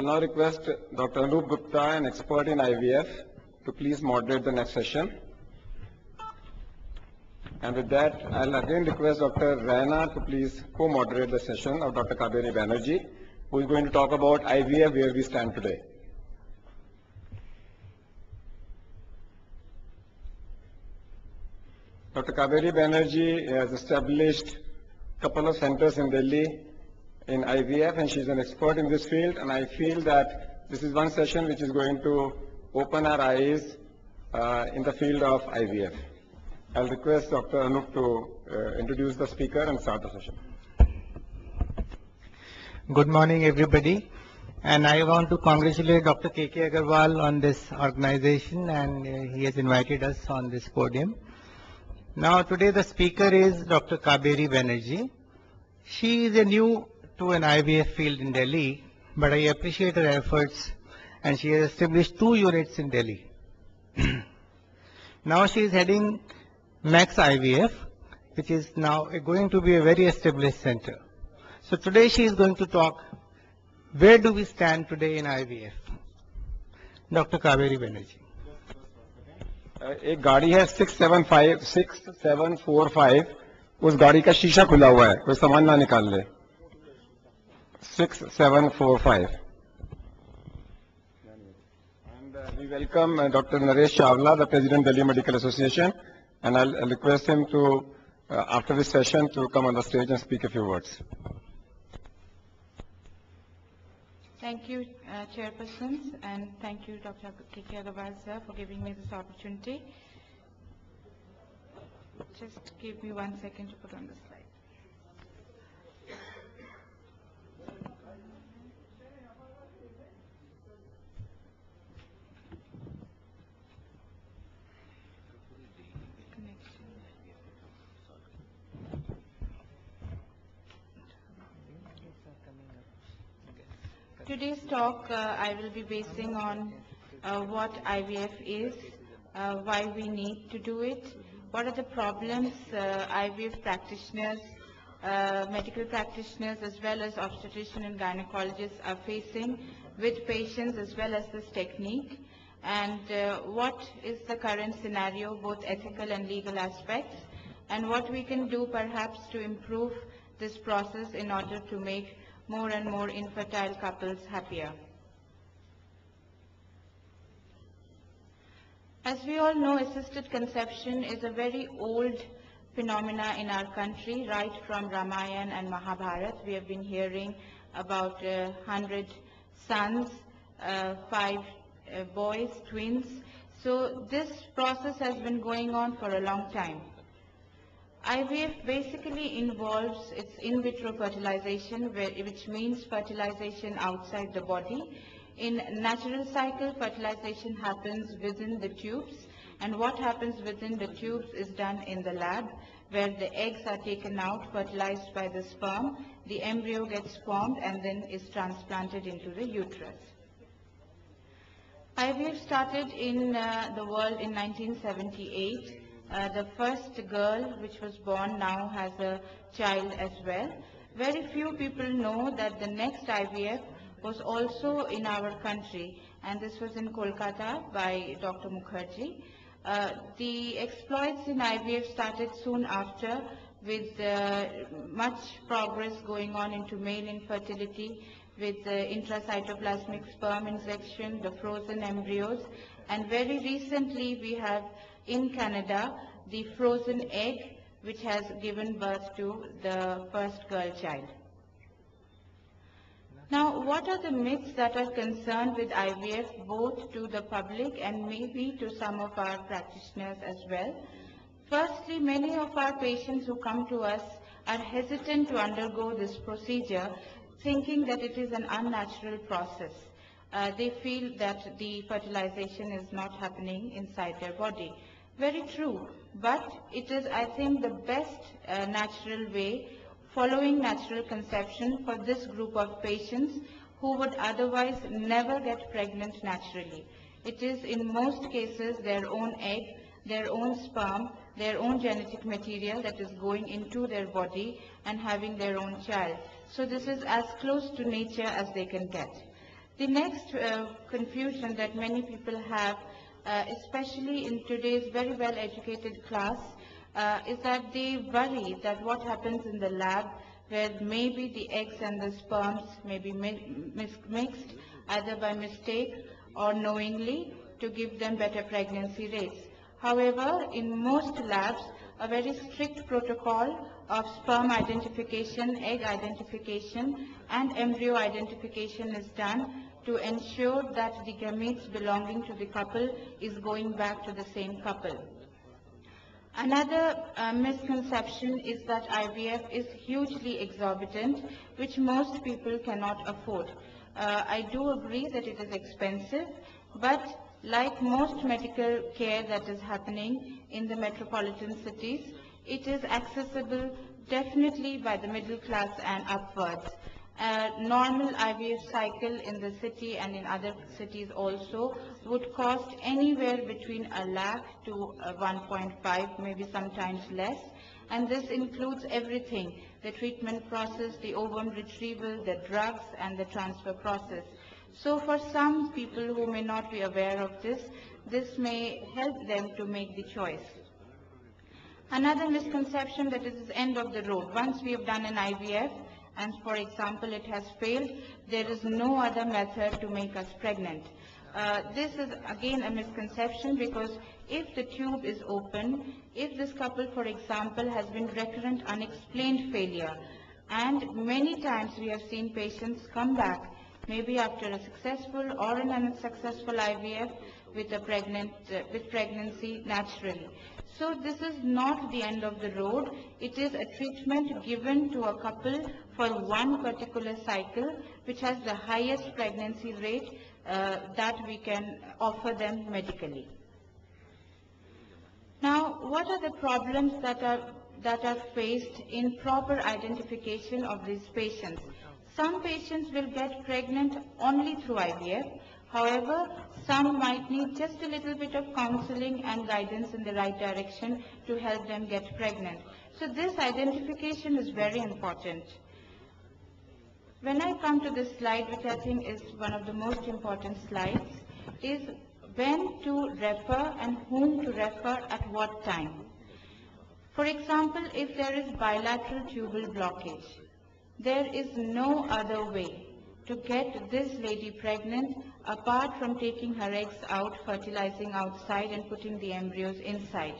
I now request Dr. Anup Gupta, an expert in IVF, to please moderate the next session. And with that, I'll again request Dr. Raina to please co-moderate the session of Dr. Kaveri Banerjee, who is going to talk about IVF, where we stand today. Dr. Kaveri Banerjee has established a couple of centers in Delhi in IVF, and she's an expert in this field, and I feel that this is one session which is going to open our eyes in the field of IVF. I'll request Dr. Anup to introduce the speaker and start the session. Good morning, everybody. And I want to congratulate Dr. K.K. Agarwal on this organization, and he has invited us on this podium. Now, today the speaker is Dr. Kaveri Banerjee. She is new to an IVF field in Delhi, but I appreciate her efforts, and she has established 2 units in Delhi. Now she is heading Max IVF, which is now going to be a very established center. So today she is going to talk, where do we stand today in IVF? Dr. Kaveri Banerjee. एक गाड़ी है 6745, उस गाड़ी का शीशा खुला हुआ है, कोई सामान ना निकाल ले. 6745. And we welcome Dr. Naresh Chawla, the President Delhi Medical Association, and I'll request him to, after this session, to come on the stage and speak a few words. Thank you, Chairpersons, and thank you, Dr. K.K. Agarwal, sir, for giving me this opportunity. Just give me 1 second to put on the slide. Today's talk I will be basing on what IVF is, why we need to do it, what are the problems IVF practitioners, medical practitioners as well as obstetrician and gynecologists are facing with patients as well as this technique, and what is the current scenario, both ethical and legal aspects, and what we can do perhaps to improve this process in order to make more and more infertile couples happier. As we all know, assisted conception is a very old phenomena in our country. Right from Ramayana and Mahabharata, we have been hearing about 100 sons, 5 boys, twins. So this process has been going on for a long time. IVF basically involves its in vitro fertilization, which means fertilization outside the body. In natural cycle, fertilization happens within the tubes, and what happens within the tubes is done in the lab, where the eggs are taken out, fertilized by the sperm, the embryo gets formed and then is transplanted into the uterus. IVF started in the world in 1978. The first girl which was born now has a child as well. Very few people know that the next IVF was also in our country, and this was in Kolkata by Dr. Mukherjee. The exploits in IVF started soon after, with much progress going on into male infertility, with the intracytoplasmic sperm injection, the frozen embryos, and very recently we have in Canada the frozen egg, which has given birth to the first girl child. Now, what are the myths that are concerned with IVF, both to the public and maybe to some of our practitioners as well? Firstly, many of our patients who come to us are hesitant to undergo this procedure, thinking that it is an unnatural process. They feel that the fertilization is not happening inside their body. Very true, but it is, I think, the best natural way, following natural conception for this group of patients who would otherwise never get pregnant naturally. It is in most cases their own egg, their own sperm, their own genetic material that is going into their body and having their own child. So this is as close to nature as they can get. The next confusion that many people have, especially in today's very well-educated class, is that they worry that what happens in the lab, where maybe the eggs and the sperms may be mixed either by mistake or knowingly to give them better pregnancy rates. However, in most labs, a very strict protocol of sperm identification, egg identification, and embryo identification is done to ensure that the gametes belonging to the couple is going back to the same couple. Another misconception is that IVF is hugely exorbitant, which most people cannot afford. I do agree that it is expensive, but like most medical care that is happening in the metropolitan cities, it is accessible definitely by the middle class and upwards. A normal IVF cycle in the city and in other cities also would cost anywhere between $1 lakh to 1.5, maybe sometimes less. And this includes everything: the treatment process, the ovum retrieval, the drugs, and the transfer process. So for some people who may not be aware of this, this may help them to make the choice. Another misconception that it is end of the road. Once we have done an IVF, and for example it has failed, there is no other method to make us pregnant. This is again a misconception, because if the tube is open, if this couple, for example, has been recurrent unexplained failure, and many times we have seen patients come back maybe after a successful or an unsuccessful IVF with pregnancy naturally. So this is not the end of the road. It is a treatment given to a couple for one particular cycle, which has the highest pregnancy rate that we can offer them medically. Now, what are the problems that are faced in proper identification of these patients? Some patients will get pregnant only through IVF. However, some might need just a little bit of counseling and guidance in the right direction to help them get pregnant. So this identification is very important. When I come to this slide, which I think is one of the most important slides, is when to refer and whom to refer at what time. For example, if there is bilateral tubal blockage, there is no other way to get this lady pregnant apart from taking her eggs out, fertilizing outside, and putting the embryos inside.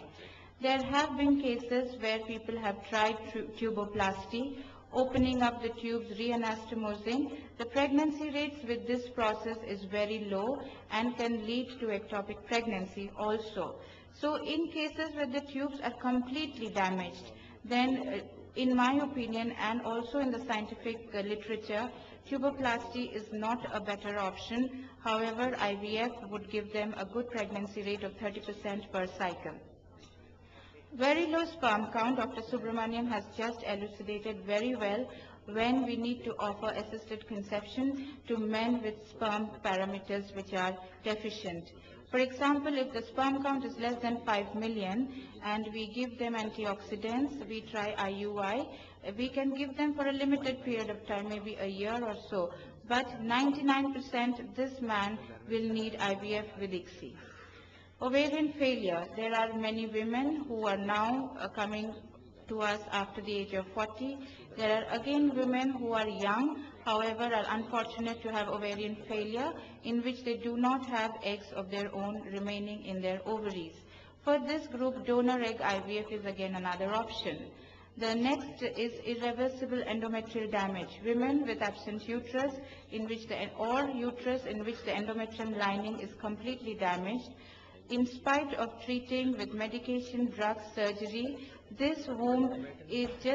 There have been cases where people have tried tuboplasty, opening up the tubes, reanastomosing. The pregnancy rates with this process is very low and can lead to ectopic pregnancy also. So in cases where the tubes are completely damaged, then in my opinion, and also in the scientific literature, tuboplasty is not a better option. However, IVF would give them a good pregnancy rate of 30% per cycle. Very low sperm count, Dr. Subramaniam has just elucidated very well when we need to offer assisted conception to men with sperm parameters which are deficient. For example, if the sperm count is less than 5 million and we give them antioxidants, we try IUI, we can give them for a limited period of time, maybe a year or so. But 99% this man will need IVF with ICSI. Ovarian failure. There are many women who are now coming to us after the age of 40. There are again women who are young, however are unfortunate to have ovarian failure, in which they do not have eggs of their own remaining in their ovaries. For this group, donor egg IVF is again another option. The next is irreversible endometrial damage. Women with absent uterus or uterus in which the endometrium lining is completely damaged. In spite of treating with medication, drugs, surgery, this womb is just